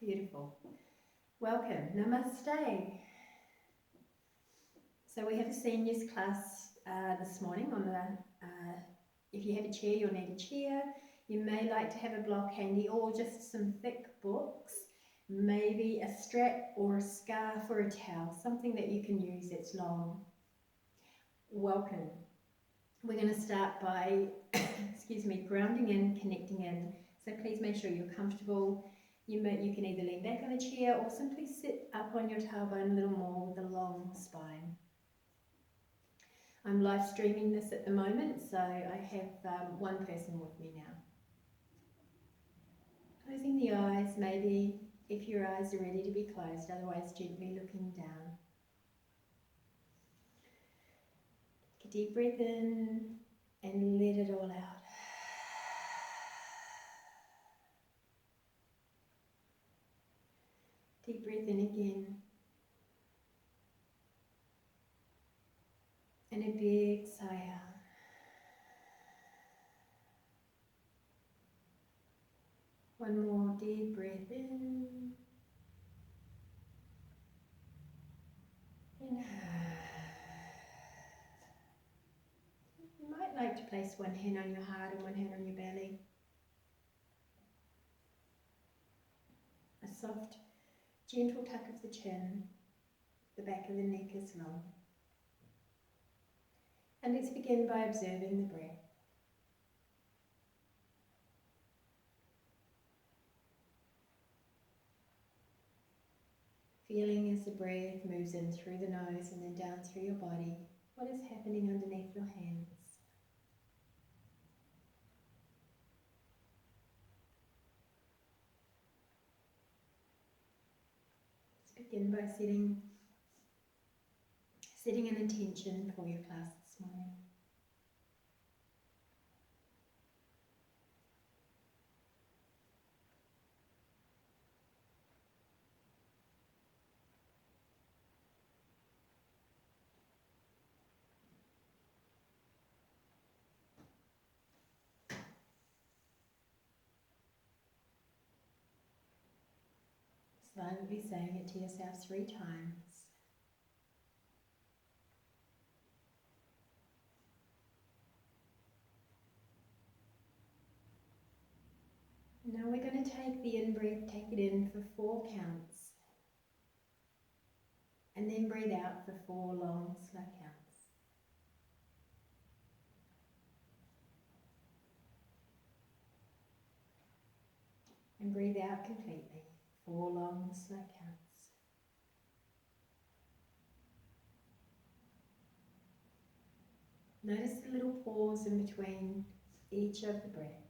Beautiful. Welcome. Namaste. So we have a seniors class this morning on the, if you have a chair, you'll need a chair. You may like to have a block handy or just some thick books, maybe a strap or a scarf or a towel, something that you can use that's long. Welcome. We're going to start by, grounding in, connecting in. So please make sure you're comfortable. You can either lean back on a chair or simply sit up on your tailbone a little more with a long spine. I'm live streaming this at the moment, so I have one person with me now. Closing the eyes, maybe if your eyes are ready to be closed, otherwise gently looking down. Take a deep breath in and let it all out. Deep breath in again. And a big sigh out. One more deep breath in. Inhale. You might like to place one hand on your heart and one hand on your belly. A soft, gentle tuck of the chin. The back of the neck is long. And let's begin by observing the breath. Feeling as the breath moves in through the nose and then down through your body, what is happening underneath your hands? Let's begin by setting an intention for your class this morning. Silently saying it to yourself 3 times. Now we're going to take the in-breath, take it in for 4 counts. And then breathe out for 4 long, slow counts. And breathe out completely. 4 long, slow counts. Notice the little pause in between each of the breaths.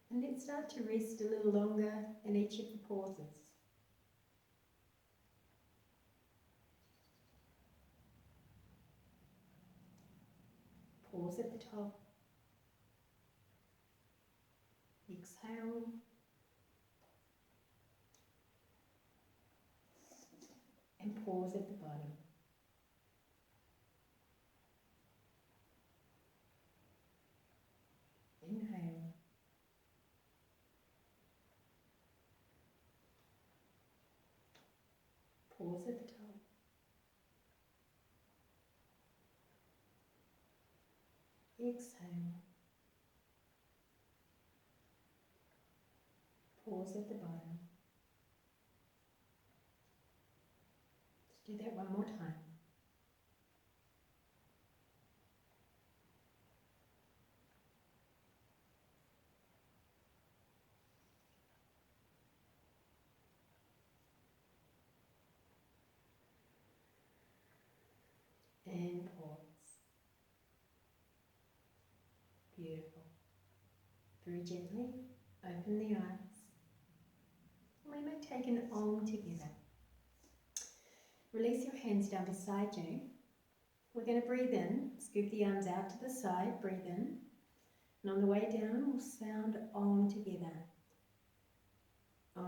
And let's start to rest a little longer in each of the pauses. Pause at the top. Exhale. And pause at the bottom. Inhale. Pause at the top. Exhale. Pause at the bottom. Let's do that one more time. And pause. Beautiful. Very gently open the eyes. We may take an Om together. Release your hands down beside you. We're going to breathe in, scoop the arms out to the side, breathe in. And on the way down, we'll sound Om together. Let's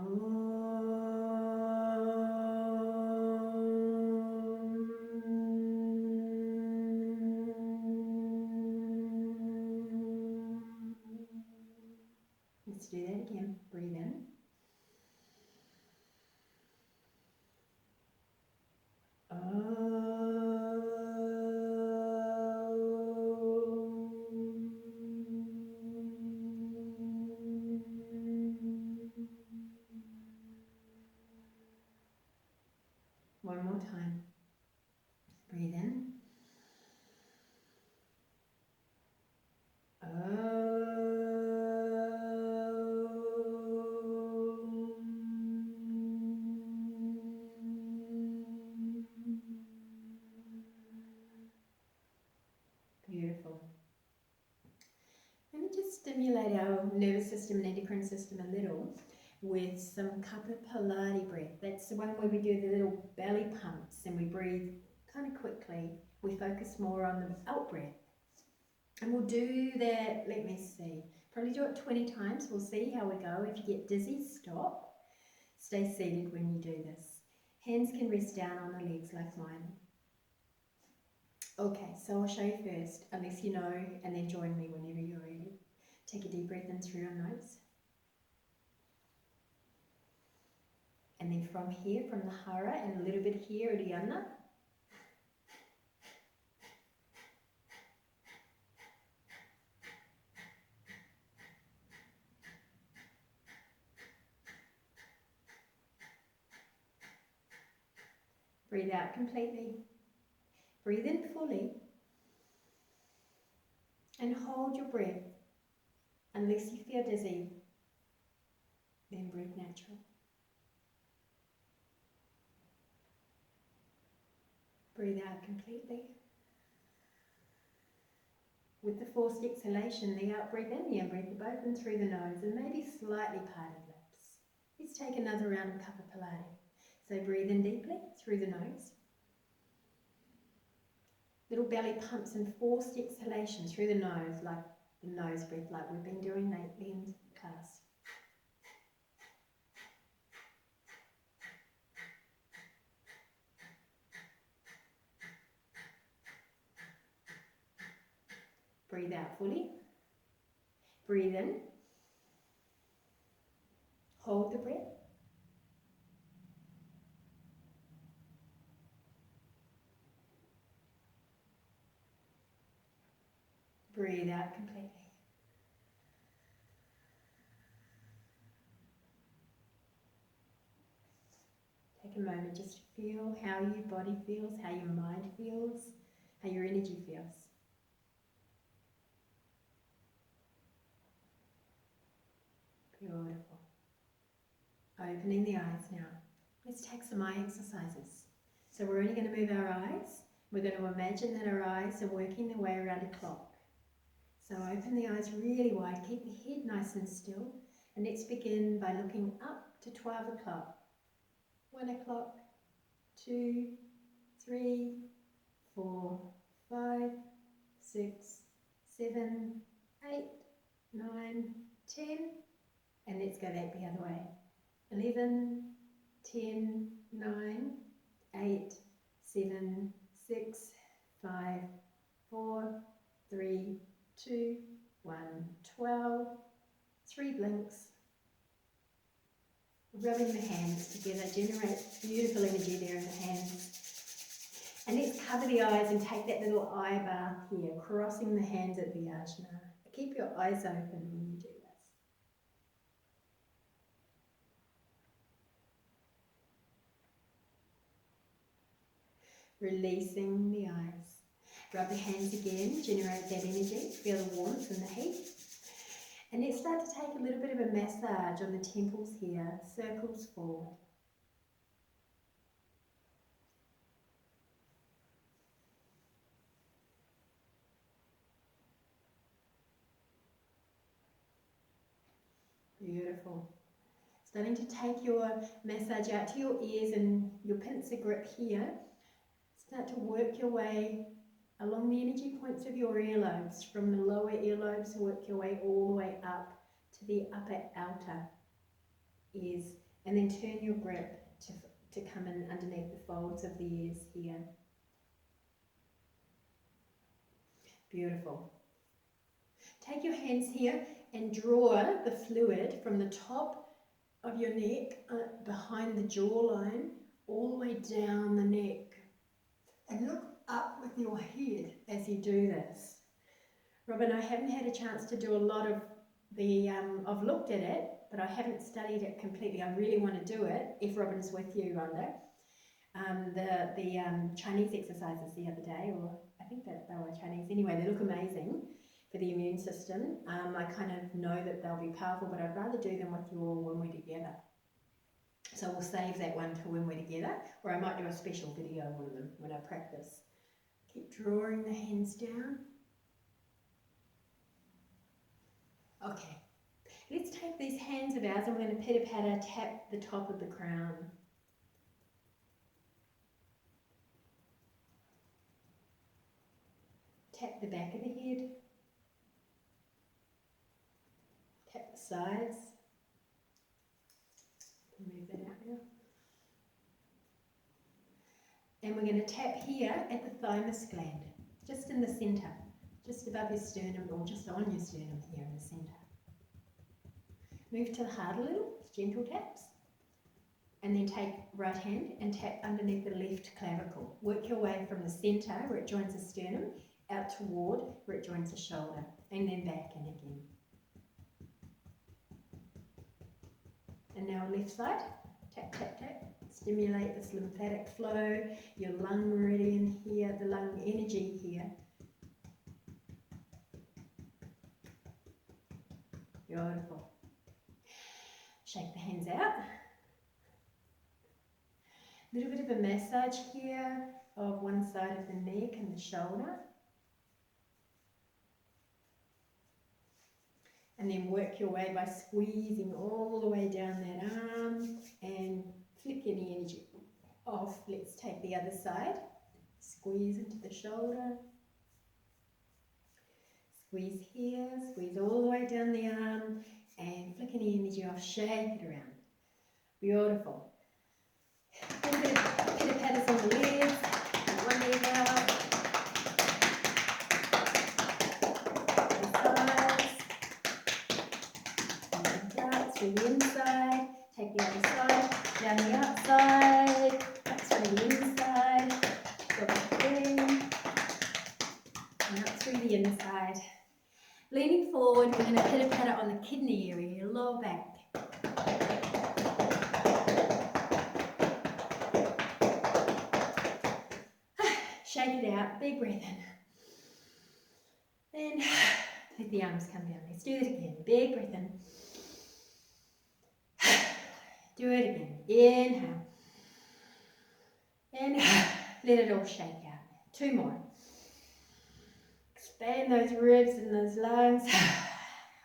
do that again. Breathe in. One more time. Breathe in. Beautiful. Let me just stimulate our nervous system and endocrine system a little with some Kapalabhati breath. That's the one where we do the little belly pumps and we breathe kind of quickly. We focus more on the out breath. And we'll do that, let me see, probably do it 20 times. We'll see how we go. If you get dizzy, stop. Stay seated when you do this. Hands can rest down on the legs like mine. Okay, so I'll show you first, unless you know, and then join me whenever you're ready. Take a deep breath in through your nose. And then from here, from the hara, and a little bit here, Udiyana. Breathe out completely. Breathe in fully. And hold your breath. Unless you feel dizzy, then breathe natural. Breathe out completely. With the forced exhalation, the out breath in, the in breath open through the nose and maybe slightly parted lips. Let's take another round of Kapalabhati. So breathe in deeply through the nose. Little belly pumps and forced exhalation through the nose, like the nose breath, like we've been doing lately in class. Breathe out fully. Breathe in. Hold the breath. Breathe out completely. Take a moment just to feel how your body feels, how your mind feels, how your energy feels. Beautiful. Opening the eyes now. Let's take some eye exercises. So we're only going to move our eyes. We're going to imagine that our eyes are working their way around a clock. So open the eyes really wide, keep the head nice and still, and let's begin by looking up to 12 o'clock. 1 o'clock, 2, 3, 4, 5, 6, 7, 8, 9, 10, and let's go back the other way. 11, 10, 9, 8, 7, 6, 5, 4, 3, 2, 1, 12, 3 blinks. Rubbing the hands together, generate beautiful energy there in the hands. And let's cover the eyes and take that little eye bath here, crossing the hands at Vyasana. Keep your eyes open when you do this. Releasing the eyes. Rub the hands again, generate that energy, feel the warmth and the heat. And let's start to take a little bit of a massage on the temples here, circles forward. Beautiful. Starting to take your massage out to your ears and your pincer grip here. Start to work your way along the energy points of your earlobes, from the lower earlobes, work your way all the way up to the upper outer. ears, and then turn your grip to come in underneath the folds of the ears here. Beautiful. Take your hands here and draw the fluid from the top of your neck behind the jawline all the way down the neck, and look up with your head as you do this. Robin, I haven't had a chance to do a lot of the, I've looked at it, but I haven't studied it completely. I really want to do it, if Robin's with you, Rhonda. The Chinese exercises the other day, or I think that they were Chinese. Anyway, they look amazing for the immune system. I kind of know that they'll be powerful, but I'd rather do them with you all when we're together. So we'll save that one till when we're together, or I might do a special video on them when I practice. Keep drawing the hands down. Okay, let's take these hands of ours and we're going to pitter-patter tap the top of the crown. Tap the back of the head. Tap the sides. Move that out now. And we're going to tap here at the thymus gland, just in the centre, just above your sternum, or just on your sternum here in the centre. Move to the heart a little, gentle taps. And then take right hand and tap underneath the left clavicle. Work your way from the centre, where it joins the sternum, out toward where it joins the shoulder, and then back in again. And now left side, tap, tap, tap. Stimulate this lymphatic flow, your lung meridian here, the lung energy here. Beautiful. Shake the hands out. A little bit of a massage here of one side of the neck and the shoulder. And then work your way by squeezing all the way down that arm and flick any energy off. Let's take the other side. Squeeze into the shoulder. Squeeze here, squeeze all the way down the arm and flick any energy off. Shake it around. Beautiful. A little bit of pitter-patters on the legs. One leg out. Through the inside, take the other side, down the outside, up through the inside, go back in, and up through the inside. Leaning forward, we're going to pitter-patter on the kidney area, your lower back. Shake it out, big breath in. And let the arms come down. Let's do it again, big breath in. Do it again. Inhale. Inhale. Let it all shake out. Two more. Expand those ribs and those lungs.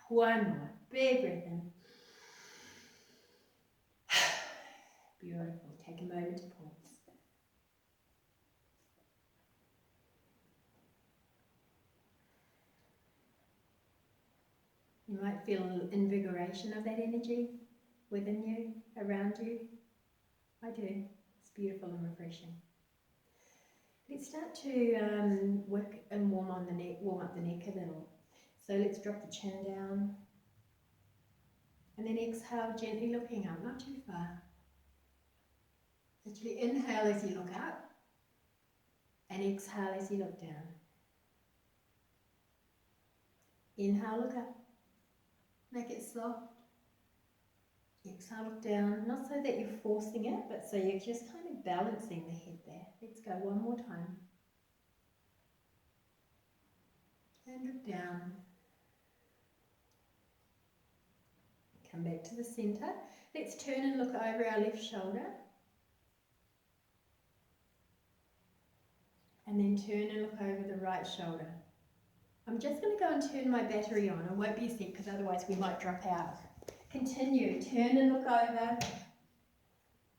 One more. Big breath in. Beautiful. Take a moment to pause. You might feel invigoration of that energy within you, around you. I do. It's beautiful and refreshing. Let's start to work and warm up the neck a little. So let's drop the chin down. And then exhale, gently looking up, not too far. Actually inhale as you look up. And exhale as you look down. Inhale, look up. Make it soft. Exhale, look down, not so that you're forcing it, but so you're just kind of balancing the head there. Let's go one more time. And look down. Come back to the centre. Let's turn and look over our left shoulder. And then turn and look over the right shoulder. I'm just going to go and turn my battery on. It won't be a sec because otherwise we might drop out. Continue, turn and look over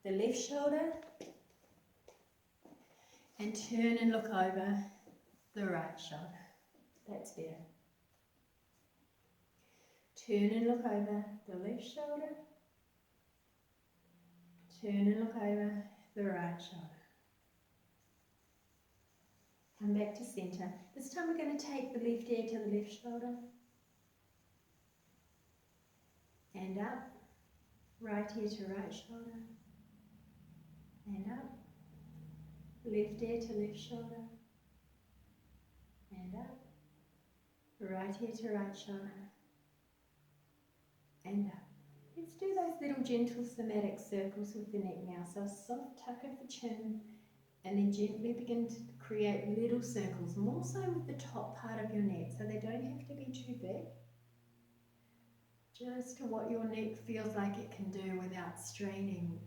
the left shoulder and turn and look over the right shoulder. That's better. Turn and look over the left shoulder Turn and look over the right shoulder. Come back to centre. This time we're going to take the left ear to the left shoulder. And up. Right ear to right shoulder. And up. Left ear to left shoulder. And up. Right ear to right shoulder. And up. Let's do those little gentle somatic circles with the neck now. So a soft tuck of the chin, and then gently begin to create little circles, more so with the top part of your neck, so they don't have to be too big. Just to what your neck feels like it can do without straining.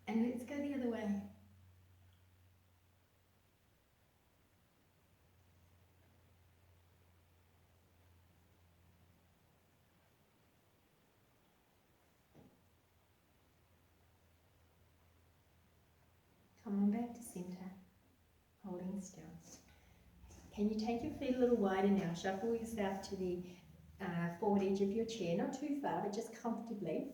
And let's go the other way. Come on back to centre, holding still. Can you take your feet a little wider now? Shuffle yourself to the forward edge of your chair, not too far, but just comfortably.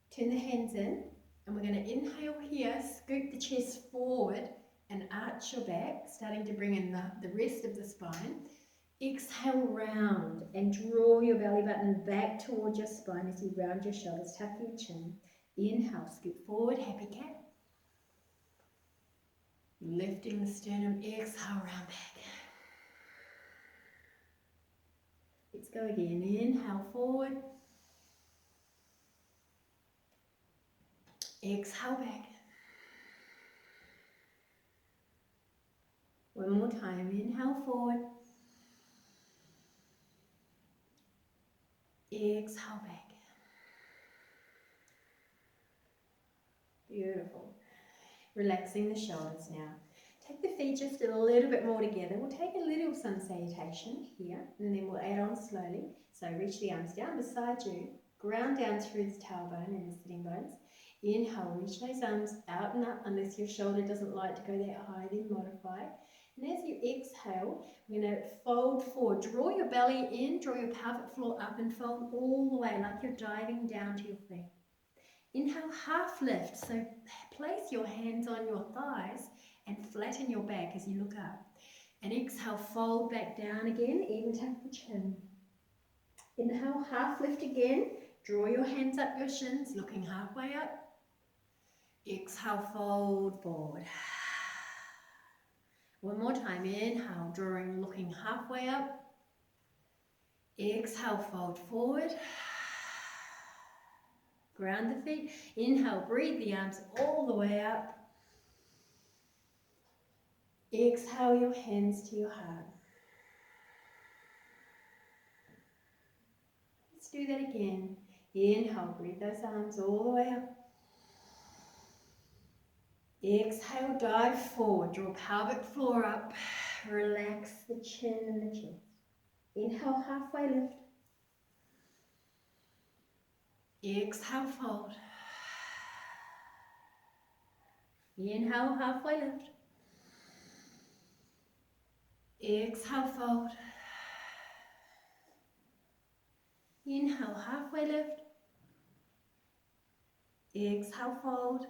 Turn the hands in, and we're going to inhale here, scoop the chest forward and arch your back, starting to bring in the rest of the spine. Exhale, round and draw your belly button back towards your spine as you round your shoulders, tuck your chin. Inhale, scoop forward, happy cat. Lifting the sternum, exhale, round back. Let's go again. Inhale, forward. Exhale, back. One more time. Inhale, forward. Exhale, back. Beautiful. Relaxing the shoulders now. Take the feet just a little bit more together. We'll take a little sun salutation here, and then we'll add on slowly. So reach the arms down beside you, ground down through the tailbone and the sitting bones. Inhale, reach those arms out and up, unless your shoulder doesn't like to go that high, then modify. And as you exhale, we're going to fold forward. Draw your belly in, draw your pelvic floor up, and fold all the way like you're diving down to your feet. Inhale, half lift. So place your hands on your thighs and flatten your back as you look up. And exhale, fold back down again, even tuck the chin. Inhale, half lift again. Draw your hands up your shins, looking halfway up. Exhale, fold forward. One more time. Inhale, drawing, looking halfway up. Exhale, fold forward. Ground the feet. Inhale, breathe the arms all the way up. Exhale your hands to your heart. Let's do that again. Inhale, breathe those arms all the way up. Exhale, dive forward. Draw pelvic floor up. Relax the chin and the chest. Inhale, halfway lift. Exhale, fold. Inhale, halfway lift. Exhale, fold. Inhale, halfway lift. Exhale, fold.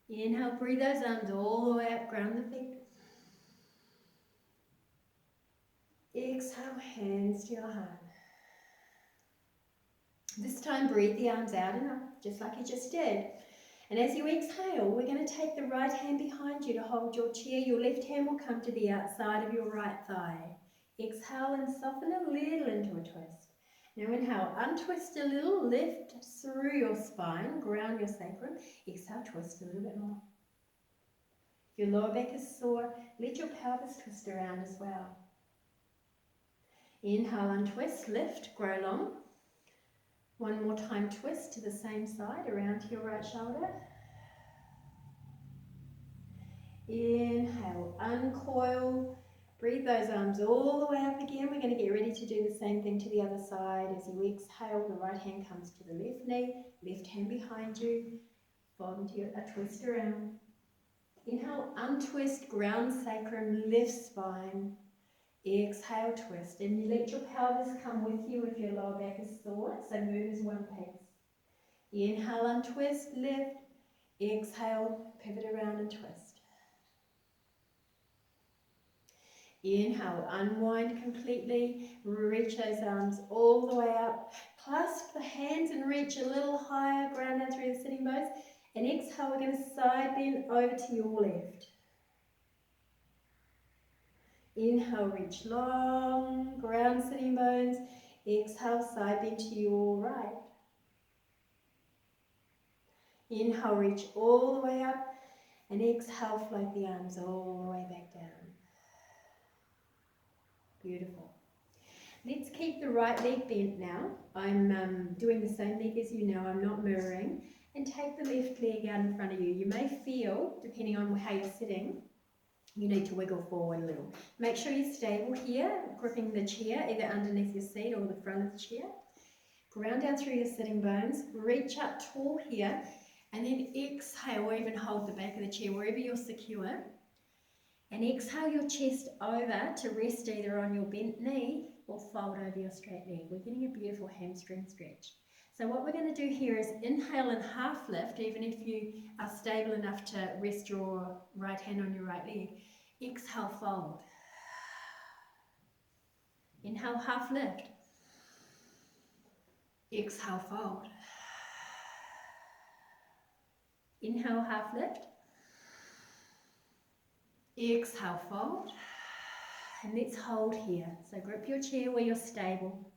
Inhale, breathe those arms all the way up, ground the feet. Exhale, hands to your heart. This time, breathe the arms out and up, just like you just did. And as you exhale, we're going to take the right hand behind you to hold your chair. Your left hand will come to the outside of your right thigh. Exhale and soften a little into a twist. Now inhale, untwist a little, lift through your spine, ground your sacrum. Exhale, twist a little bit more. If your lower back is sore, let your pelvis twist around as well. Inhale, untwist, lift, grow long. One more time, twist to the same side, around to your right shoulder. Inhale, uncoil. Breathe those arms all the way up again. We're going to get ready to do the same thing to the other side. As you exhale, the right hand comes to the left knee, left hand behind you. Fold into a twist around. Inhale, untwist, ground sacrum, left spine. Exhale, twist. And you let your pelvis come with you if your lower back is sore, so move as one pace. Inhale, untwist, lift. Exhale, pivot around and twist. Inhale, unwind completely. Reach those arms all the way up. Clasp the hands and reach a little higher, ground down through the sitting bones. And exhale, we're going to side bend over to your left. Inhale, reach long, ground sitting bones. Exhale, side bend to your right. Inhale, reach all the way up. And exhale, float the arms all the way back down. Beautiful. Let's keep the right leg bent now. I'm doing the same leg as you know, I'm not mirroring. And take the left leg out in front of you. You may feel, depending on how you're sitting, you need to wiggle forward a little. Make sure you're stable here, gripping the chair, either underneath your seat or the front of the chair. Ground down through your sitting bones. Reach up tall here. And then exhale, or even hold the back of the chair wherever you're secure. And exhale your chest over to rest either on your bent knee or fold over your straight leg. We're getting a beautiful hamstring stretch. So what we're going to do here is inhale and half lift, even if you are stable enough to rest your right hand on your right leg. Exhale, fold. Inhale, half lift. Exhale, fold. Inhale, half lift. Exhale, fold. And let's hold here. So grip your chair where you're stable.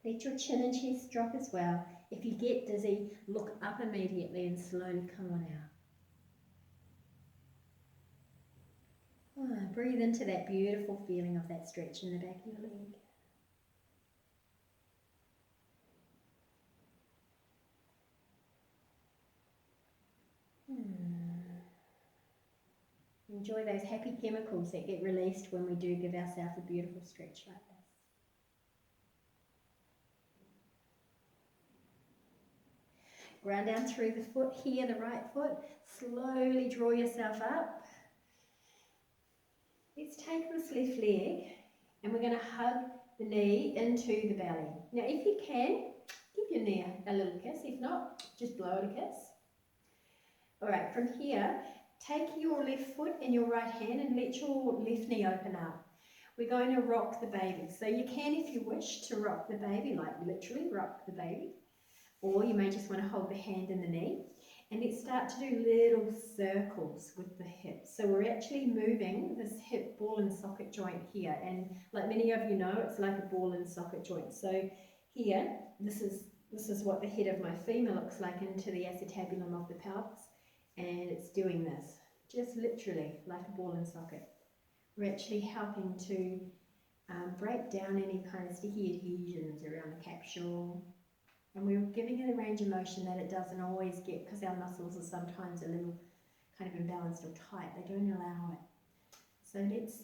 Let your chin and chest drop as well. If you get dizzy, look up immediately and slowly come on out. Breathe into that beautiful feeling of that stretch in the back of your leg. Enjoy those happy chemicals that get released when we do give ourselves a beautiful stretch like this. Ground down through the foot here, the right foot. Slowly draw yourself up. Let's take this left leg and we're going to hug the knee into the belly. Now if you can, give your knee a little kiss. If not, just blow it a kiss. Alright, from here, take your left foot in your right hand and let your left knee open up. We're going to rock the baby. So you can, if you wish, to rock the baby, like literally rock the baby. Or you may just want to hold the hand in the knee. And let's start to do little circles with the hips. So we're actually moving this hip ball and socket joint here. And like many of you know, it's like a ball and socket joint. So here, this is what the head of my femur looks like into the acetabulum of the pelvis. And it's doing this, just literally like a ball and socket. We're actually helping to break down any kind of sticky adhesions around the capsule. And we're giving it a range of motion that it doesn't always get, because our muscles are sometimes a little kind of imbalanced or tight. They don't allow it. So let's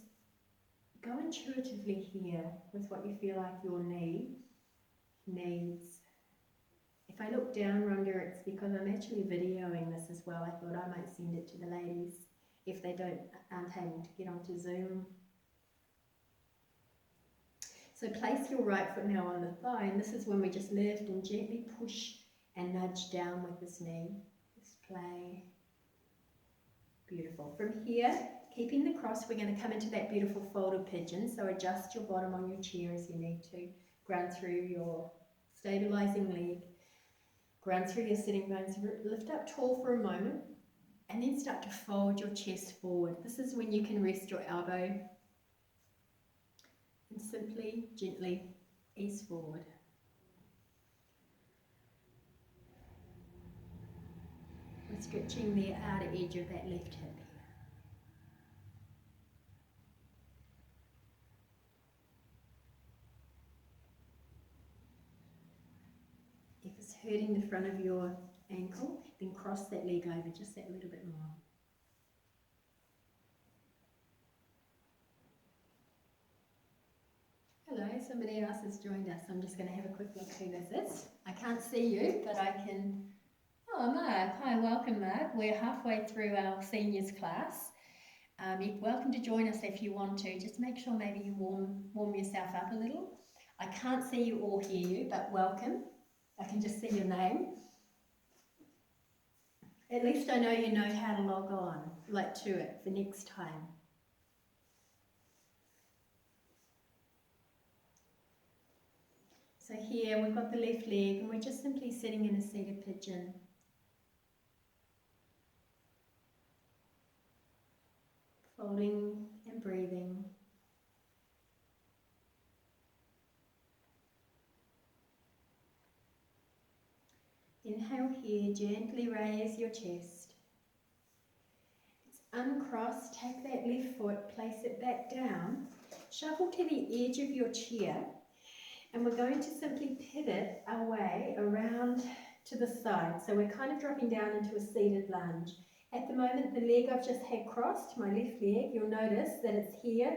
go intuitively here with what you feel like your knee needs. If I look down, Rhonda, it's because I'm actually videoing this as well. I thought I might send it to the ladies if they aren't able to get onto Zoom. So place your right foot now on the thigh, and this is when we just lift and gently push and nudge down with this knee. Just play. Beautiful. From here, keeping the cross, we're going to come into that beautiful folded pigeon. So adjust your bottom on your chair as you need to. Ground through your stabilizing leg. Ground through your sitting bones. Lift up tall for a moment, and then start to fold your chest forward. This is when you can rest your elbow and simply, gently ease forward. We're stretching the outer edge of that left hip here. If it's hurting the front of your ankle, then cross that leg over just that little bit more. Hello, somebody else has joined us. I'm just going to have a quick look who this is. I can't see you, but I can... Oh, Mark. Hi, welcome, Mark. We're halfway through our seniors class. You're welcome to join us if you want to. Just make sure maybe you warm yourself up a little. I can't see you or hear you, but welcome. I can just see your name. At least I know you know how to log on, like to it for next time. So here we've got the left leg and we're just simply sitting in a seated pigeon. Folding and breathing. Inhale here, gently raise your chest. Uncross, take that left foot, place it back down. Shuffle to the edge of your chair. And we're going to simply pivot our way around to the side. So we're kind of dropping down into a seated lunge. At the moment, the leg I've just had crossed, my left leg, you'll notice that it's here.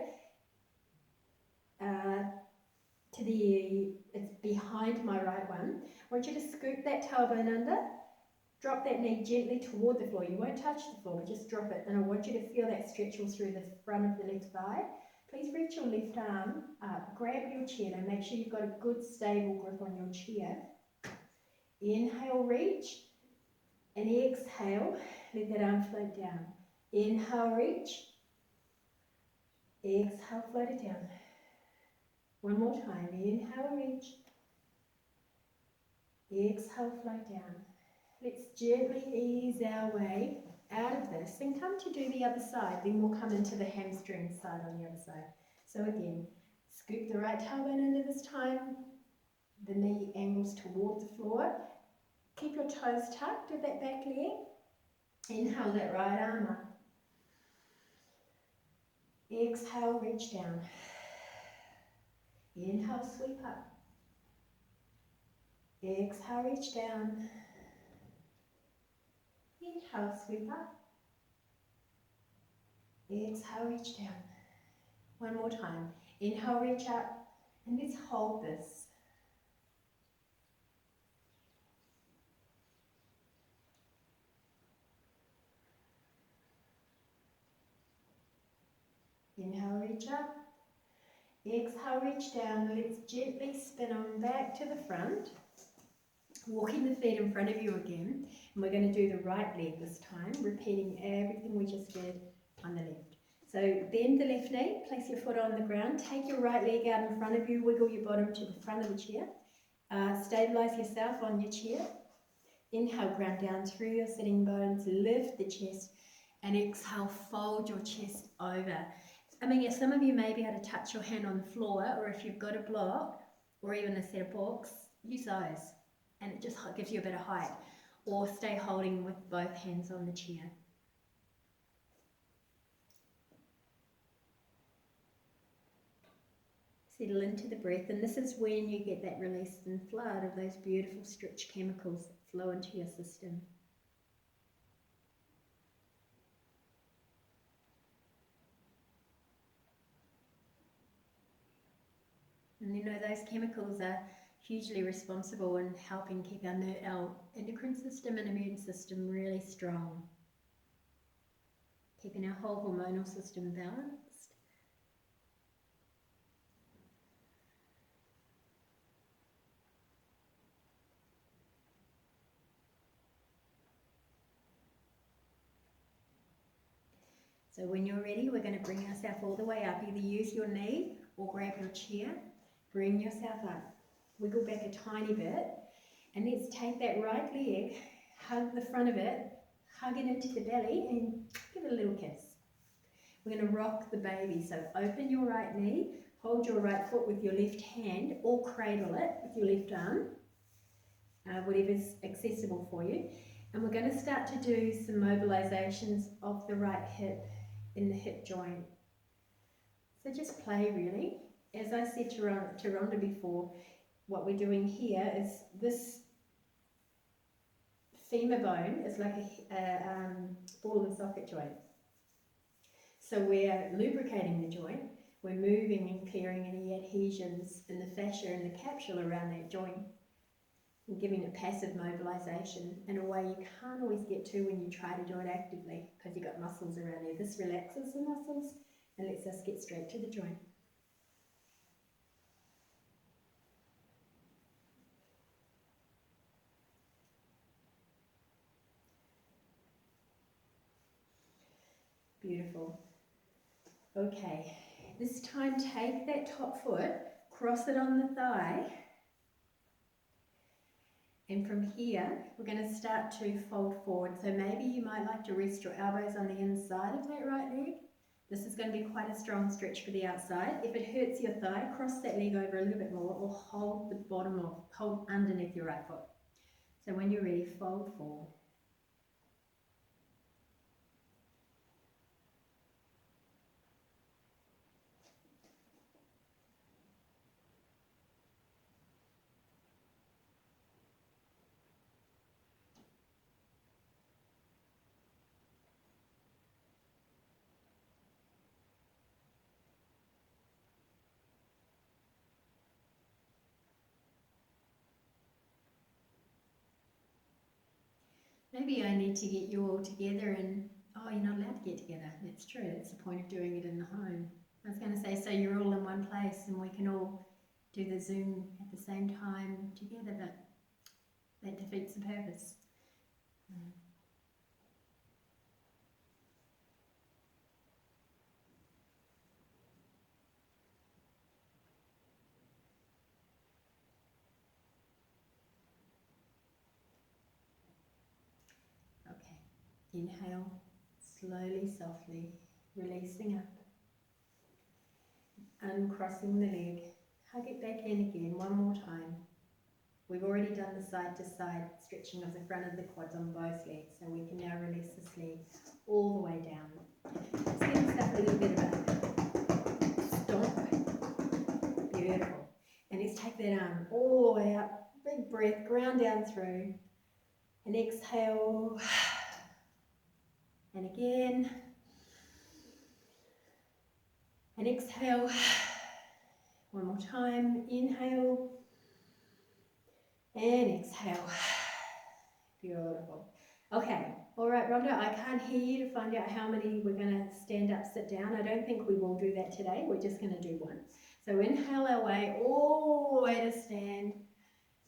It's behind my right one. I want you to scoop that tailbone under. Drop that knee gently toward the floor. You won't touch the floor, but just drop it. And I want you to feel that stretch all through the front of the left thigh. Please reach your left arm up, grab your chair and make sure you've got a good stable grip on your chair. Inhale, reach, and exhale, let that arm float down. Inhale, reach, exhale, float it down. One more time, inhale, reach, exhale, float down. Let's gently ease our way out of this and come to do the other side. Then we'll come into the hamstring side on the other side. So again, scoop the right tailbone under this time. The knee angles toward the floor. Keep your toes tucked at that back leg. Inhale that right arm up. Exhale, reach down. Inhale, sweep up. Exhale, reach down. Inhale, sweep up. Exhale, reach down. One more time. Inhale, reach up. And let's hold this. Inhale, reach up. Exhale, reach down. Let's gently spin on back to the front. Walking the feet in front of you again. And we're going to do the right leg this time, repeating everything we just did on the left. So bend the left knee, place your foot on the ground, take your right leg out in front of you, wiggle your bottom to the front of the chair. Stabilize yourself on your chair. Inhale, ground down through your sitting bones, lift the chest, and exhale, fold your chest over. I mean, yes, some of you may be able to touch your hand on the floor, or if you've got a block, or even a set of books, use those, and it just gives you a bit of height. Or stay holding with both hands on the chair. Settle into the breath, and this is when you get that release and flood of those beautiful stretch chemicals that flow into your system. And you know, those chemicals are hugely responsible in helping keep our endocrine system and immune system really strong, keeping our whole hormonal system balanced. So when you're ready, we're going to bring ourselves all the way up. Either use your knee or grab your chair. Bring yourself up. Wiggle back a tiny bit. And let's take that right leg, hug the front of it, hug it into the belly, and give it a little kiss. We're going to rock the baby. So open your right knee, hold your right foot with your left hand, or cradle it with your left arm, whatever's accessible for you. And we're going to start to do some mobilizations of the right hip in the hip joint. So just play really. As I said to Rhonda before, what we're doing here is this femur bone is like a ball and socket joint. So we're lubricating the joint, we're moving and clearing any adhesions in the fascia and the capsule around that joint. and giving it passive mobilization in a way you can't always get to when you try to do it actively because you've got muscles around there. This relaxes the muscles and lets us get straight to the joint. Beautiful. Okay, this time take that top foot, cross it on the thigh, and from here we're going to start to fold forward. So maybe you might like to rest your elbows on the inside of that right leg. This is going to be quite a strong stretch for the outside. If it hurts your thigh, cross that leg over a little bit more or hold the bottom of, hold underneath your right foot. So when you're ready, fold forward. Maybe I need to get you all together and, oh, you're not allowed to get together. That's true, that's the point of doing it in the home. I was going to say, so you're all in one place and we can all do the Zoom at the same time together, but that defeats the purpose. Okay, inhale, slowly, softly, releasing up, uncrossing the leg, hug it back in again, one more time. We've already done the side to side stretching of the front of the quads on both legs, so we can now release this leg all the way down. Let's give yourself a little bit of a stomp. Beautiful. And let's take that arm all the way up, big breath, ground down through, and exhale, and again, and exhale, one more time, inhale, and exhale. Beautiful. Okay, all right, Rhonda, I can't hear you to find out how many we're going to stand up, sit down. I don't think we will do that today. We're just going to do one. So inhale our way all the way to stand.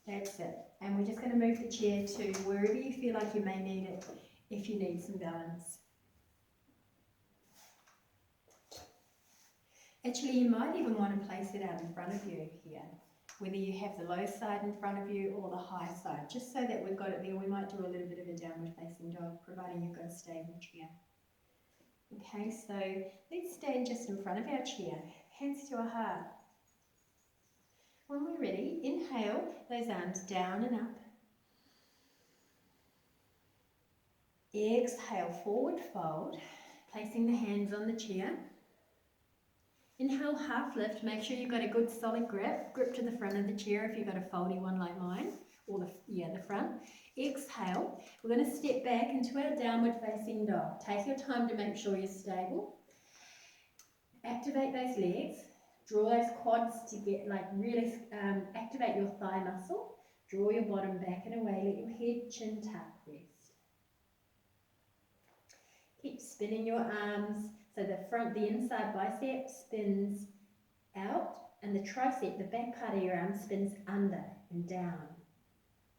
That's it. And we're just going to move the chair to wherever you feel like you may need it if you need some balance. Actually, you might even want to place it out in front of you here, whether you have the low side in front of you or the high side, just so that we've got it there. We might do a little bit of a downward facing dog, providing you've got a stable chair. Okay, so let's stand just in front of our chair, hands to our heart. When we're ready, inhale those arms down and up. Exhale, forward fold, placing the hands on the chair. Inhale, half lift. Make sure you've got a good solid grip to the front of the chair if you've got a foldy one like mine, or the front. Exhale, we're going to step back into our downward facing dog. Take your time to make sure you're stable. Activate those legs. Draw those quads to get really activate your thigh muscle. Draw your bottom back and away. Let your head, chin, tuck, rest. Keep spinning your arms so the inside bicep spins out and the tricep, the back part of your arm, spins under and down.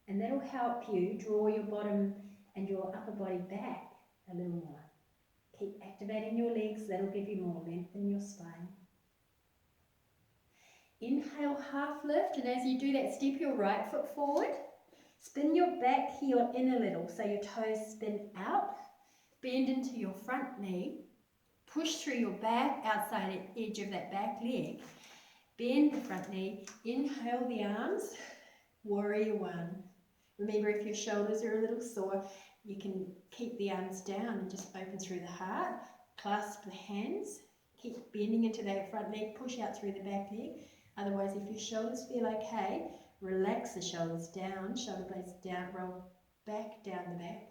And that'll help you draw your bottom and your upper body back a little more. Keep activating your legs, that'll give you more length in your spine. Inhale, half lift, and as you do that, step your right foot forward. Spin your back heel in a little so your toes spin out. Bend into your front knee. Push through your back, outside edge of that back leg. Bend the front knee. Inhale the arms. Warrior one. Remember, if your shoulders are a little sore, you can keep the arms down and just open through the heart. Clasp the hands. Keep bending into that front leg. Push out through the back leg. Otherwise, if your shoulders feel okay, relax the shoulders down, shoulder blades down, roll back down the back.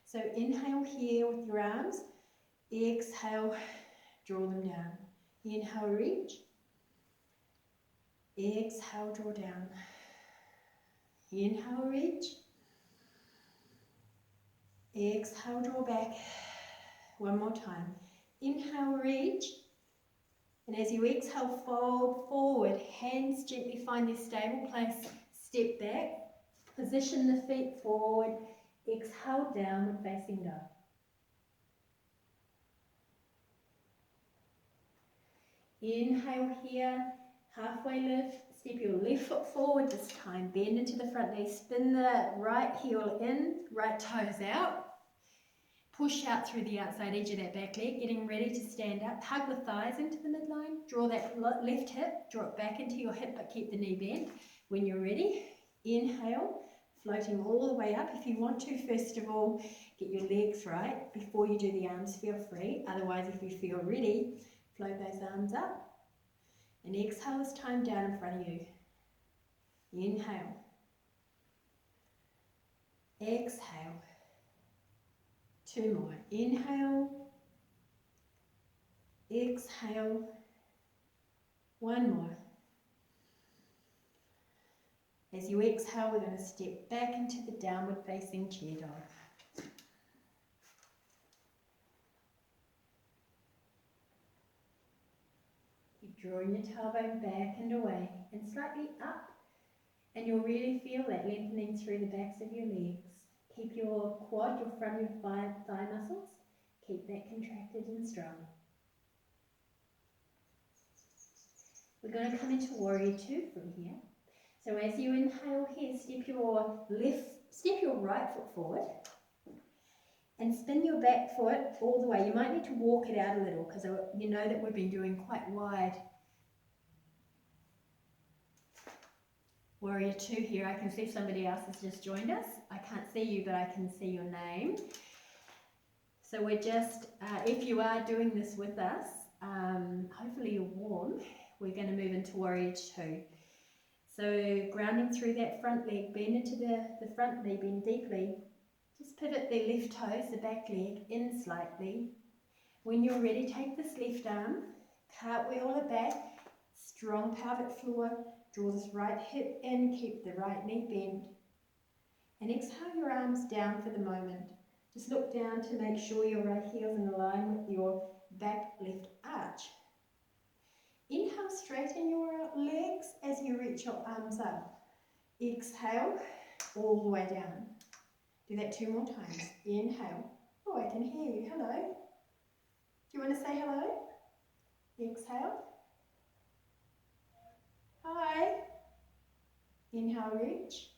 So inhale here with your arms. Exhale, draw them down. Inhale, reach. Exhale, draw down. Inhale, reach. Exhale, draw back. One more time. Inhale, reach. And as you exhale, fold forward. Hands gently find their stable place. Step back. Position the feet forward. Exhale, downward facing dog. Inhale here. Halfway lift. Step your left foot forward this time. Bend into the front knee. Spin the right heel in. Right toes out. Push out through the outside edge of that back leg, getting ready to stand up. Hug the thighs into the midline. Draw that left hip, draw it back into your hip, but keep the knee bent. When you're ready, inhale, floating all the way up. If you want to, first of all, get your legs right. Before you do the arms, feel free. Otherwise, if you feel ready, float those arms up. And exhale this time down in front of you. Inhale. Exhale. Two more. Inhale. Exhale. One more. As you exhale, we're going to step back into the downward facing chair dog. Keep drawing your tailbone back and away and slightly up, and you'll really feel that lengthening through the backs of your legs. Keep your quad, your front of your thigh muscles, keep that contracted and strong. We're going to come into Warrior Two from here. So as you inhale here, step your right foot forward and spin your back foot all the way. You might need to walk it out a little because you know that we've been doing quite wide. Warrior Two here. I can see somebody else has just joined us. I can't see you, but I can see your name. So we're just, if you are doing this with us, hopefully you're warm. We're going to move into Warrior Two. So grounding through that front leg, bend into the front knee, bend deeply. Just pivot the left toes, the back leg, in slightly. When you're ready, take this left arm, cartwheel it back, strong pelvic floor, draw this right hip in, keep the right knee bent. And exhale your arms down for the moment. Just look down to make sure your right heel's in line with your back left arch. Inhale, straighten your legs as you reach your arms up. Exhale, all the way down. Do that 2 more times. Inhale. Oh, I can hear you. Hello. Do you want to say hello? Exhale. Hi. Inhale, reach.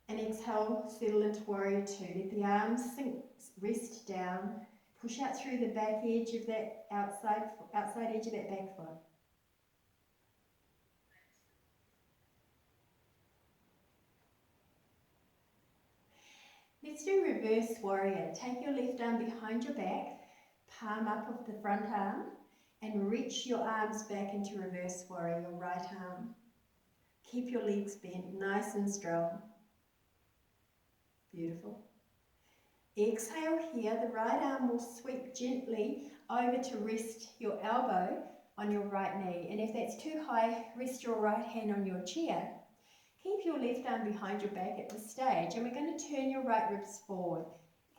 And exhale, settle into Warrior Two. Let the arms sink, rest down. Push out through the back edge of that outside edge of that back foot. Let's do reverse warrior. Take your left arm behind your back, palm up of the front arm, and reach your arms back into reverse warrior, your right arm. Keep your legs bent, nice and strong. Beautiful. Exhale here, the right arm will sweep gently over to rest your elbow on your right knee. And if that's too high, rest your right hand on your chair. Keep your left arm behind your back at this stage, and we're going to turn your right ribs forward.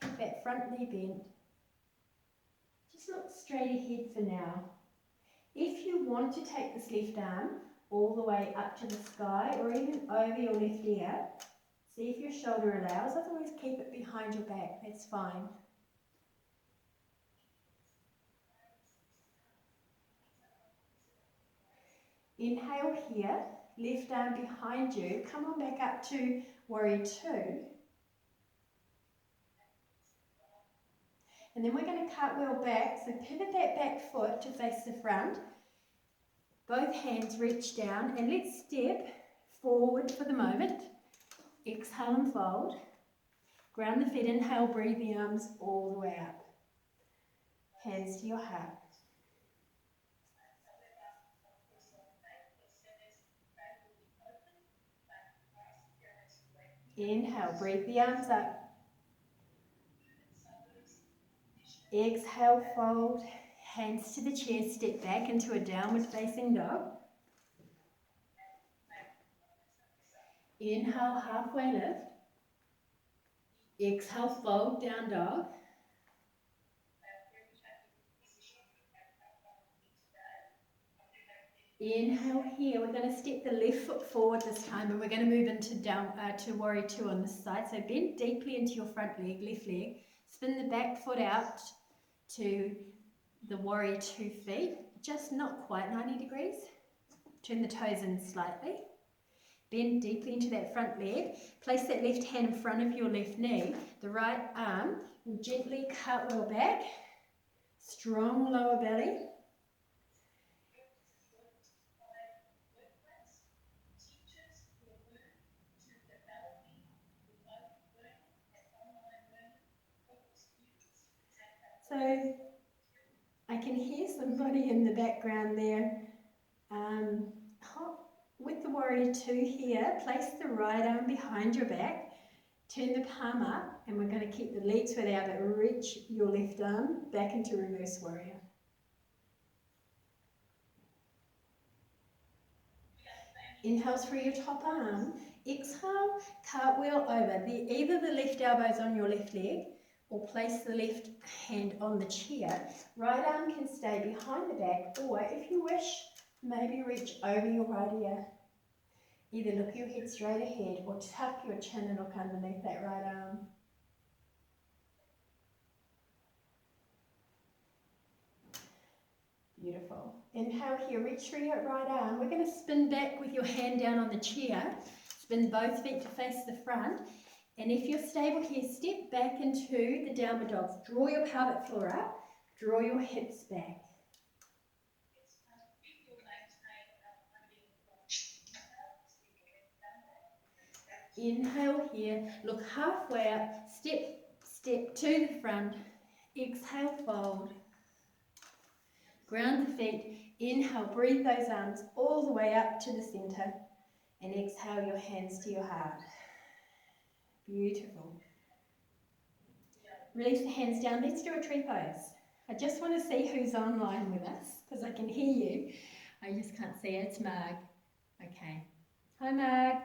Keep that front knee bent. Just look straight ahead for now. If you want to take this left arm all the way up to the sky or even over your left ear, see if your shoulder allows, otherwise keep it behind your back, that's fine. Inhale here, left arm behind you, come on back up to Warrior Two. And then we're going to cartwheel back, so pivot that back foot to face the front. Both hands reach down and let's step forward for the moment. Exhale and fold. Ground the feet, inhale, breathe the arms all the way up. Hands to your heart. Inhale, breathe the arms up. Exhale, fold. Hands to the chest, step back into a downward facing dog. Inhale, halfway lift. Exhale, fold, down dog. Inhale here, we're going to step the left foot forward this time and we're going to move into down to warrior two on this side. So bend deeply into your front leg, left leg. Spin the back foot out to the warrior two feet, just not quite 90 degrees. Turn the toes in slightly. Bend deeply into that front leg. Place that left hand in front of your left knee. The right arm will gently cartwheel back. Strong lower belly. So I can hear somebody in the background there. With the warrior two here, place the right arm behind your back, turn the palm up, and we're going to keep the legs spread out, but reach your left arm back into reverse warrior. Inhale through your top arm. Exhale, cartwheel over. Either the left elbow's on your left leg, or place the left hand on the chair. Right arm can stay behind the back, or if you wish, maybe reach over your right ear. Either look your head straight ahead or tuck your chin and look underneath that right arm. Beautiful. Inhale here, reach through your right arm. We're going to spin back with your hand down on the chair. Spin both feet to face the front. And if you're stable here, step back into the downward dogs. Draw your pelvic floor up. Draw your hips back. Inhale here, look halfway up, step to the front, exhale, fold. Ground the feet, inhale, breathe those arms all the way up to the centre, and exhale your hands to your heart. Beautiful. Release the hands down, let's do a tree pose. I just want to see who's online with us, because I can hear you. I just can't see it, it's Marg. Okay. Hi Marg.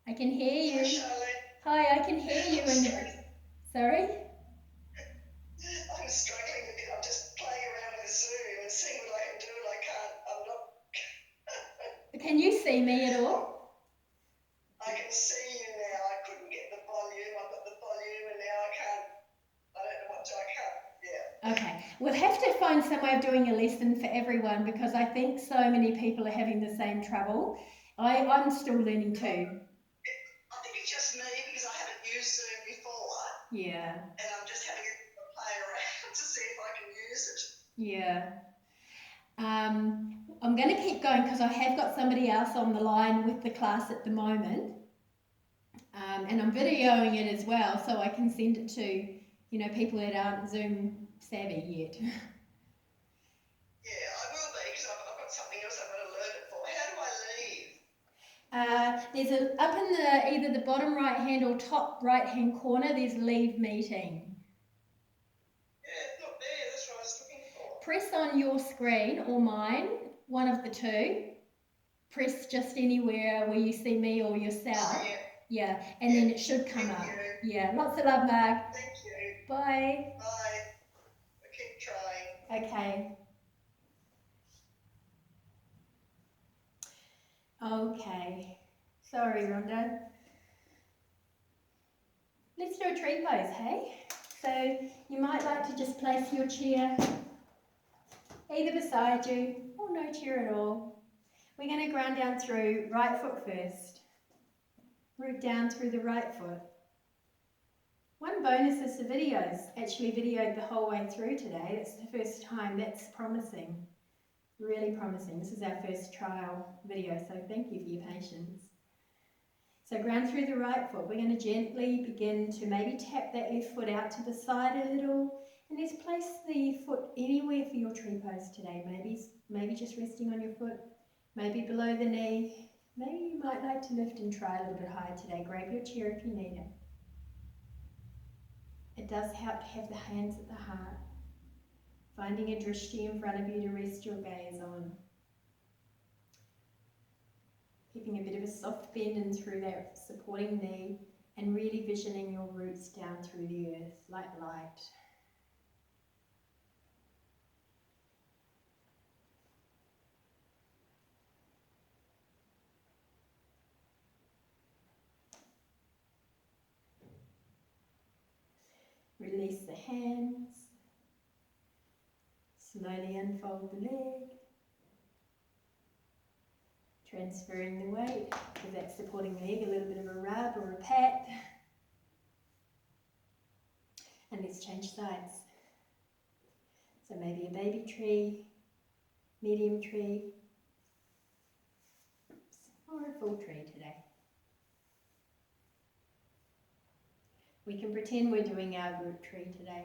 I can hear you. Hi, Charlotte. Hi, I can hear you. Sorry? I'm struggling a bit. I'm just playing around with Zoom and seeing what I can do, and I can't. I'm not. Can you see me at all? I can see you now. I couldn't get the volume. I've got the volume, and now I can't. I don't know what to. I can't. Yeah. Okay. We'll have to find some way of doing a lesson for everyone because I think so many people are having the same trouble. I'm still learning too. I think it's just me because I haven't used Zoom before. Yeah. And I'm just having a play around to see if I can use it. Yeah. I'm going to keep going because I have got somebody else on the line with the class at the moment. And I'm videoing it as well so I can send it to, people that aren't Zoom savvy yet. Yeah, I will be because I've got something else I've got to learn it for. How do I leave? There's up in either the bottom right hand or top right hand corner, there's leave meeting. Yeah, it's not there. That's what I was looking for. Press on your screen or mine, one of the two. Press just anywhere where you see me or yourself. Oh, yeah. Yeah, and then it should come up. Yeah, lots of love, Marg. Thank you. Bye. Bye. I keep trying. Okay. Okay. Sorry, Rhonda. Let's do a tree pose, hey? So you might like to just place your chair either beside you or no chair at all. We're going to ground down through right foot first. Root down through the right foot. One bonus is the videos. Actually videoed the whole way through today. That's the first time. That's promising. Really promising. This is our first trial video, so thank you for your patience. So ground through the right foot. We're going to gently begin to maybe tap that left foot out to the side a little. And let's place the foot anywhere for your tree pose today. Maybe just resting on your foot. Maybe below the knee. Maybe you might like to lift and try a little bit higher today. Grab your chair if you need it. It does help to have the hands at the heart. Finding a drishti in front of you to rest your gaze on. Keeping a bit of a soft bend in through that supporting knee and really visioning your roots down through the earth like light. Release the hands. Slowly unfold the leg. Transferring the weight, give that supporting leg a little bit of a rub or a pat. And let's change sides. So maybe a baby tree, medium tree, or a full tree today. We can pretend we're doing our group tree today.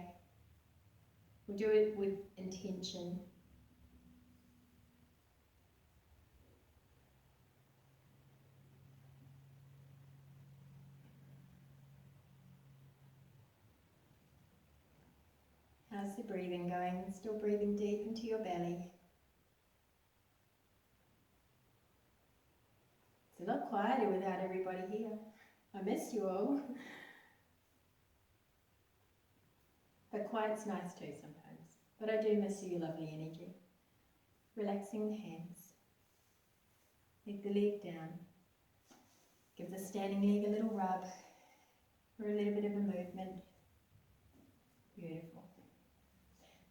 We'll do it with intention. How's the breathing going? Still breathing deep into your belly. It's a lot quieter without everybody here. I miss you all. But quiet's nice too sometimes. But I do miss your lovely energy. Relaxing the hands. Leg the leg down. Give the standing leg a little rub or a little bit of a movement. Beautiful.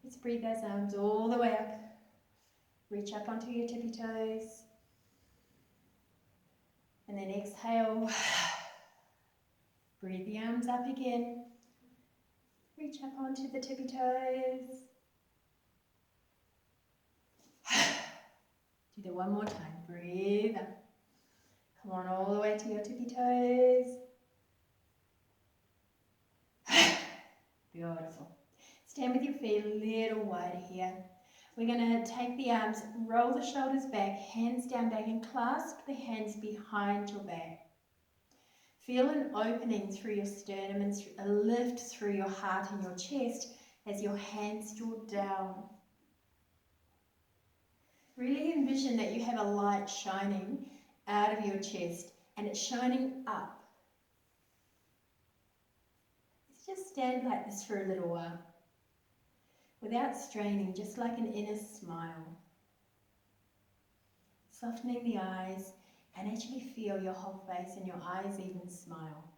Let's breathe those arms all the way up. Reach up onto your tippy toes. And then exhale. Breathe the arms up again. Reach up onto the tippy toes. Do that one more time. Breathe up. Come on all the way to your tippy toes. Beautiful. Stand with your feet a little wider here. We're going to take the arms, roll the shoulders back, hands down back, and clasp the hands behind your back. Feel an opening through your sternum and a lift through your heart and your chest as your hands draw down. Really envision that you have a light shining out of your chest and it's shining up. Let's just stand like this for a little while. Without straining, just like an inner smile. Softening the eyes and actually feel your whole face and your eyes even smile.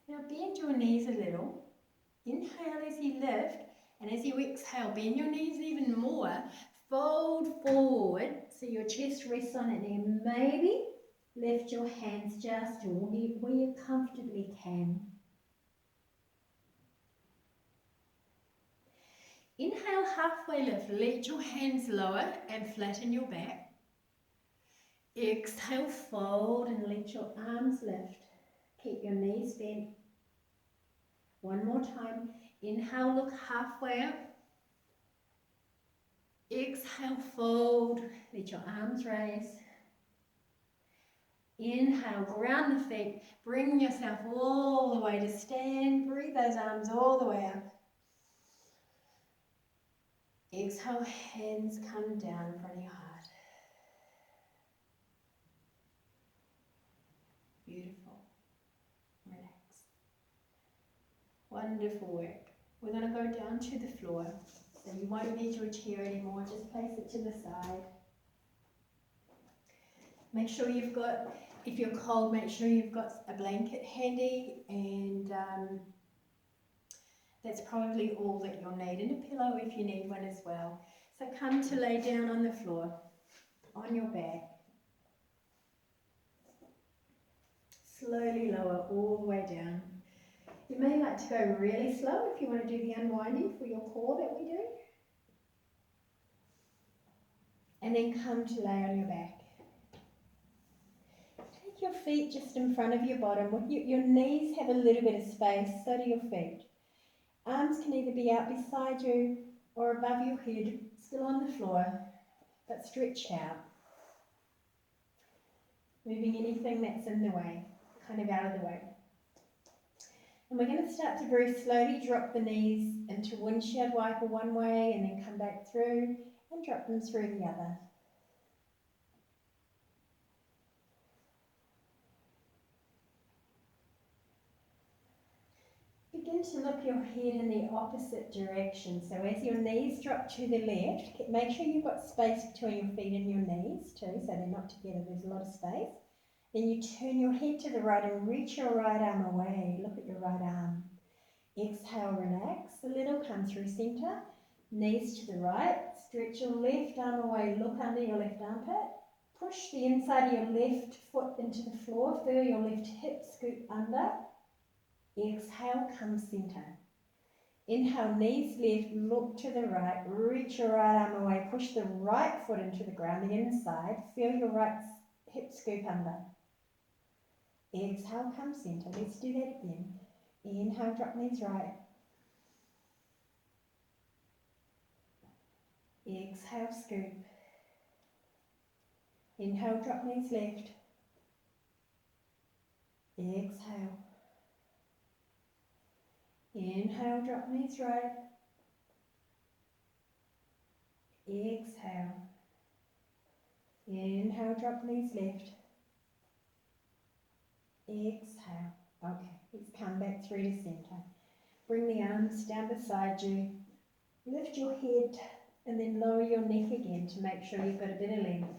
Now bend your knees a little. Inhale as you lift, and as you exhale, bend your knees even more. Fold forward so your chest rests on it, and maybe lift your hands just where you comfortably can. Inhale, halfway lift. Let your hands lower and flatten your back. Exhale, fold and let your arms lift. Keep your knees bent. One more time. Inhale, look halfway up. Exhale, fold. Let your arms raise. Inhale, ground the feet. Bring yourself all the way to stand. Breathe those arms all the way up. Exhale, hands come down in front of your heart. Beautiful. Relax. Wonderful work. We're going to go down to the floor. So you won't need your chair anymore. Just place it to the side. Make sure you've got, if you're cold, make sure you've got a blanket handy, and that's probably all that you'll need, and a pillow if you need one as well. So come to lay down on the floor, on your back. Slowly lower all the way down. You may like to go really slow if you want to do the unwinding for your core that we do. And then come to lay on your back. Take your feet just in front of your bottom. Your knees have a little bit of space, so do your feet. Arms can either be out beside you or above your head, still on the floor, but stretched out. Moving anything that's in the way, kind of out of the way. And we're going to start to very slowly drop the knees into windshield wiper one way and then come back through and drop them through the other. Begin to look your head in the opposite direction. So as your knees drop to the left, make sure you've got space between your feet and your knees too, so they're not together, there's a lot of space. Then you turn your head to the right and reach your right arm away. Look at your right arm. Exhale, relax a little, come through centre. Knees to the right, stretch your left arm away, look under your left armpit. Push the inside of your left foot into the floor, feel your left hip scoop under. Exhale, come centre. Inhale, knees left, look to the right, reach your right arm away, push the right foot into the ground, the inside, feel your right hip scoop under. Exhale, come centre. Let's do that again. Inhale, drop knees right. Exhale, scoop. Inhale, drop knees left. Exhale. Inhale, drop knees right. Exhale. Inhale, drop knees left. Exhale. Okay, let's come back through to centre. Bring the arms down beside you. Lift your head and then lower your neck again to make sure you've got a bit of length.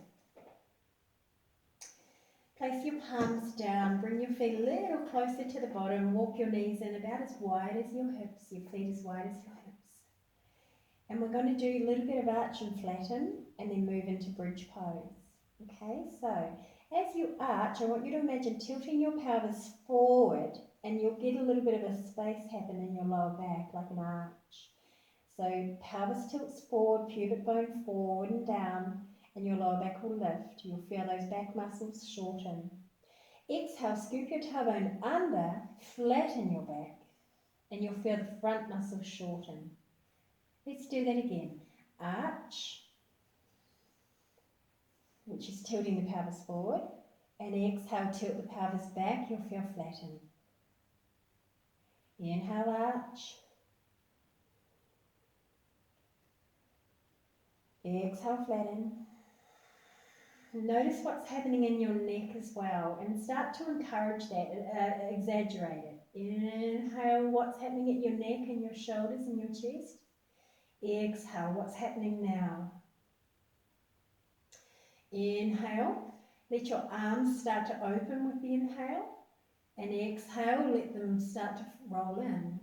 Place your palms down, bring your feet a little closer to the bottom, walk your knees in about as wide as your hips, your feet as wide as your hips. And we're going to do a little bit of arch and flatten and then move into bridge pose. Okay, so as you arch, I want you to imagine tilting your pelvis forward and you'll get a little bit of a space happen in your lower back, like an arch. So pelvis tilts forward, pubic bone forward and down, and your lower back will lift. You'll feel those back muscles shorten. Exhale, scoop your tailbone under, flatten your back, and you'll feel the front muscles shorten. Let's do that again. Arch, which is tilting the pelvis forward, and exhale, tilt the pelvis back, you'll feel flatten. Inhale, arch. Exhale, flatten. Notice what's happening in your neck as well and start to encourage that, exaggerate it. Inhale, what's happening at your neck and your shoulders and your chest. Exhale, what's happening now. Inhale, let your arms start to open with the inhale, and exhale, let them start to roll in.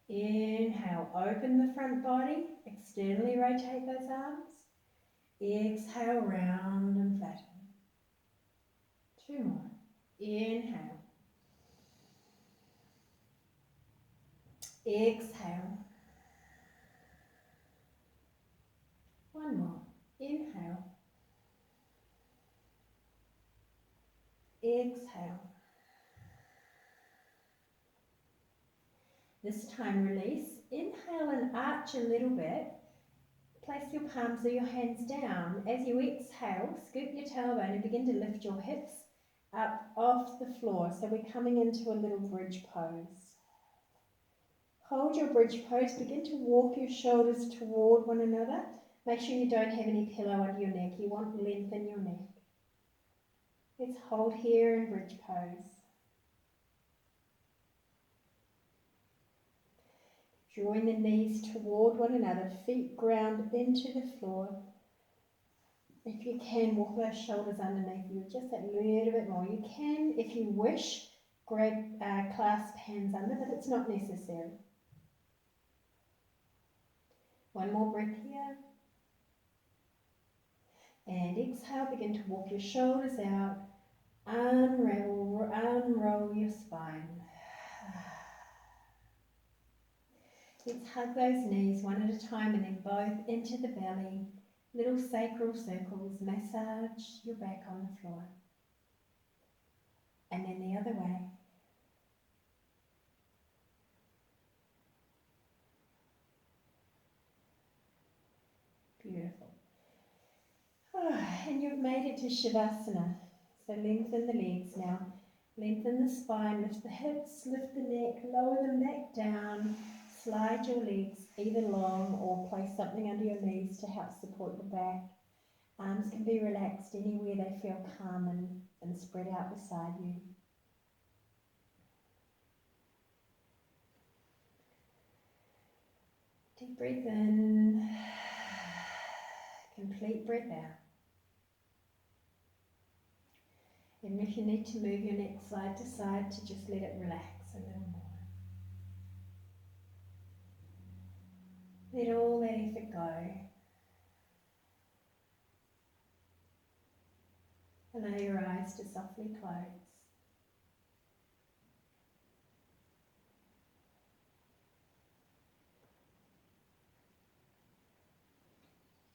Inhale, open the front body, externally rotate those arms. Exhale, round and flatten. Two more. Inhale. Exhale. One more. Inhale. Exhale. This time release. Inhale and arch a little bit. Place your palms or your hands down. As you exhale, scoop your tailbone and begin to lift your hips up off the floor. So we're coming into a little bridge pose. Hold your bridge pose. Begin to walk your shoulders toward one another. Make sure you don't have any pillow under your neck. You want length in your neck. Let's hold here in bridge pose. Drawing the knees toward one another, feet ground into the floor. If you can, walk those shoulders underneath you just a little bit more. You can, if you wish, grab clasp hands under, but it's not necessary. One more breath here. And exhale, begin to walk your shoulders out. Unroll your spine. Let's hug those knees one at a time and then both into the belly. Little sacral circles, massage your back on the floor. And then the other way. Beautiful. Oh, and you've made it to Shavasana. So lengthen the legs now. Lengthen the spine, lift the hips, lift the neck, lower them back down. Slide your legs either long or place something under your knees to help support your back. Arms can be relaxed anywhere they feel calm and spread out beside you. Deep breath in, complete breath out. And if you need to move your neck side to side, to just let it relax a little more. Let all that effort go. Allow your eyes to softly close.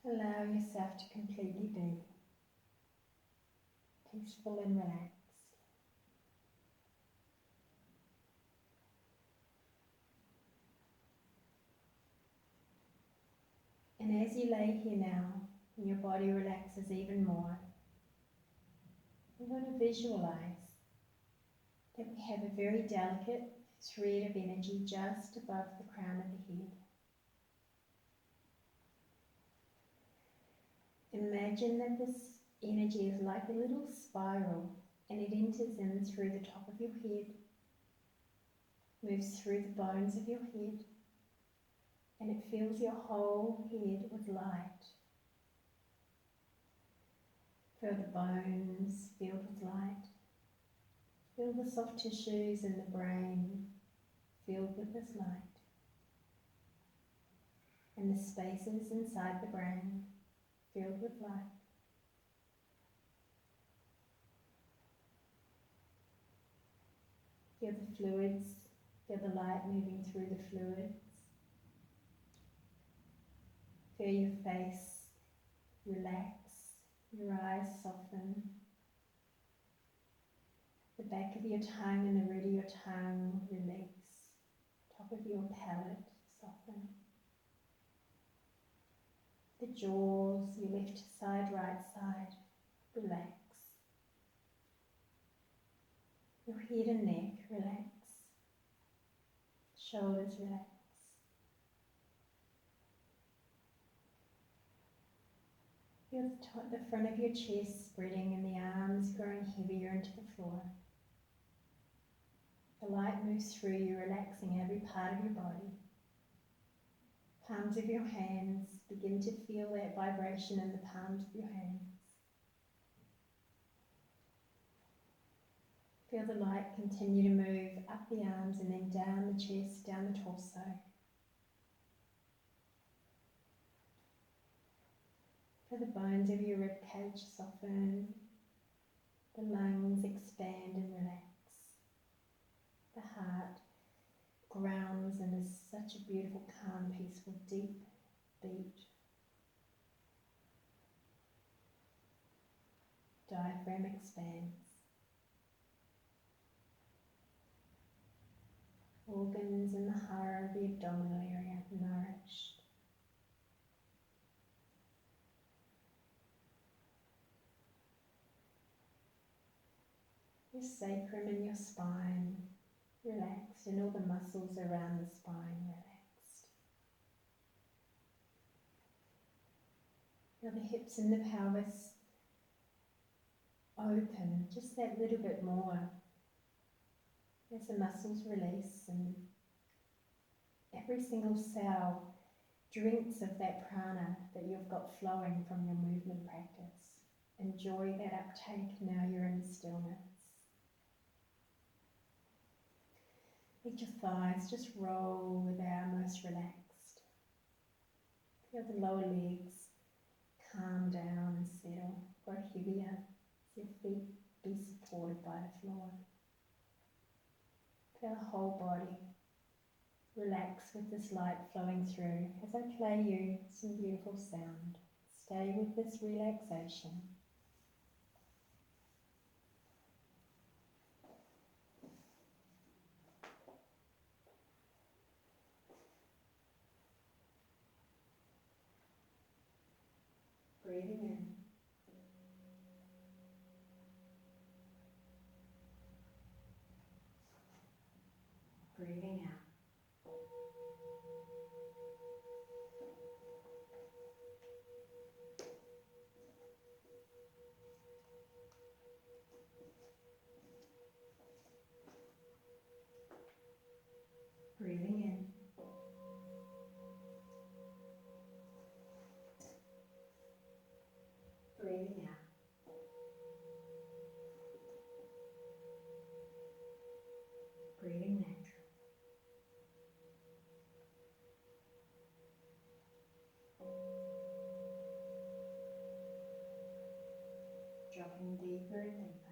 Allow yourself to completely be peaceful and relaxed. And as you lay here now, and your body relaxes even more, we want to visualize that we have a very delicate thread of energy just above the crown of the head. Imagine that this energy is like a little spiral, and it enters in through the top of your head, moves through the bones of your head, and it fills your whole head with light. Feel the bones filled with light. Feel the soft tissues in the brain filled with this light. And the spaces inside the brain filled with light. Feel the fluids, feel the light moving through the fluids. Feel your face relax, your eyes soften. The back of your tongue and the root of your tongue release. Top of your palate soften. The jaws, your left side, right side, relax. Your head and neck relax. Shoulders relax. Feel the front of your chest spreading and the arms growing heavier into the floor. The light moves through you, relaxing every part of your body. Palms of your hands, begin to feel that vibration in the palms of your hands. Feel the light continue to move up the arms and then down the chest, down the torso. Feel the bones of your rib cage soften, the lungs expand and relax. The heart grounds and is such a beautiful, calm, peaceful, deep beat. Diaphragm expands. Organs in the hara of the abdominal area nourished. Your sacrum and your spine relaxed, and all the muscles around the spine relaxed. Feel the hips and the pelvis open just that little bit more as the muscles release, and every single cell drinks of that prana that you've got flowing from your movement practice. Enjoy that uptake now you're in stillness. Let your thighs just roll where they are most relaxed. Feel the lower legs calm down and settle, grow heavier as your feet be supported by the floor. Feel the whole body relax with this light flowing through as I play you some beautiful sound. Stay with this relaxation. Breathing in. Breathing in. Breathing out. Breathing natural. Dropping deeper and deeper.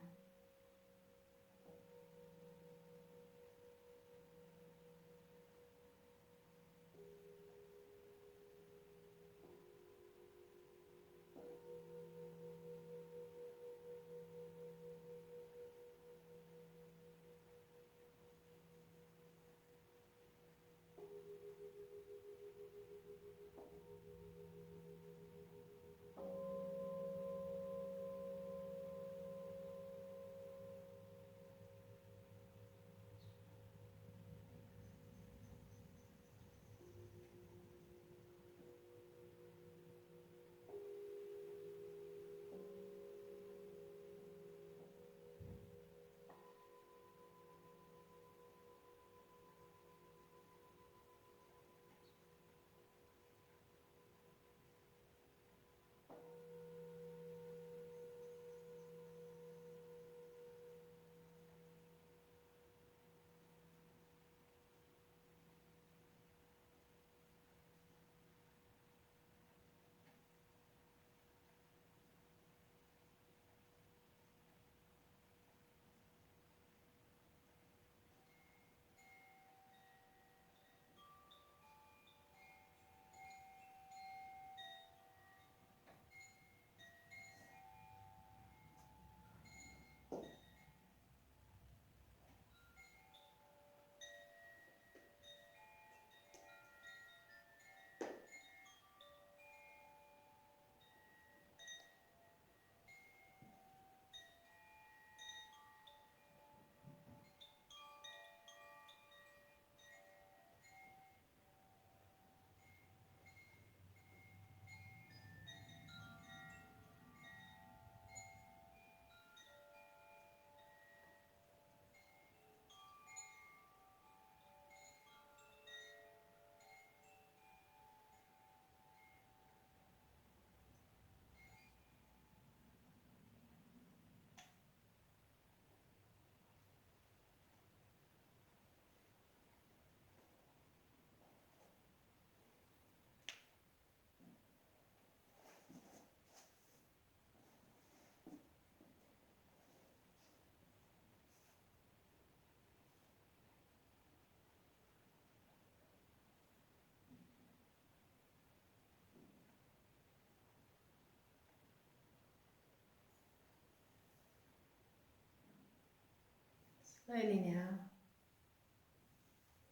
Slowly now.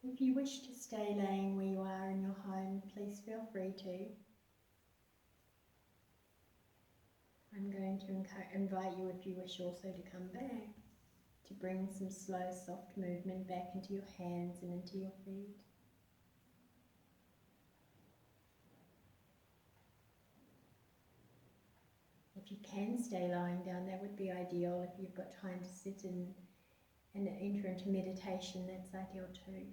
If you wish to stay laying where you are in your home, please feel free to. I'm going to invite you, if you wish, also to come back, to bring some slow, soft movement back into your hands and into your feet. If you can stay lying down, that would be ideal. If you've got time to sit and enter into meditation, that's ideal too.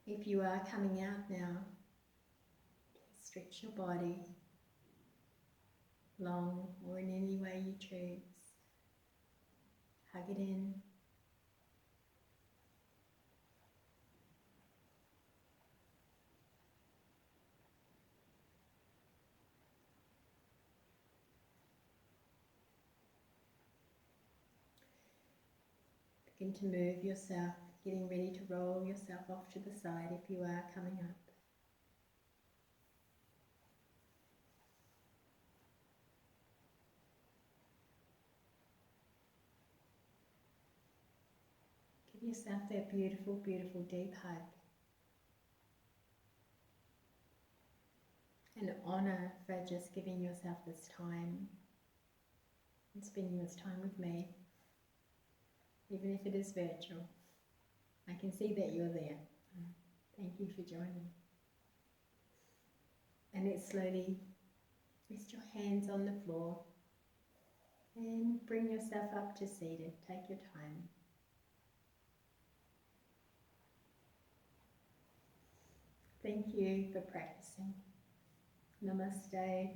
If you are coming out now, stretch your body, long or in any way you choose. Hug it in. Begin to move yourself, getting ready to roll yourself off to the side if you are coming up. Give yourself that beautiful, beautiful deep hug. An honour for just giving yourself this time and spending this time with me, even if it is virtual. I can see that you're there. Thank you for joining. And let's slowly rest your hands on the floor and bring yourself up to seated. Take your time. Thank you for practicing. Namaste.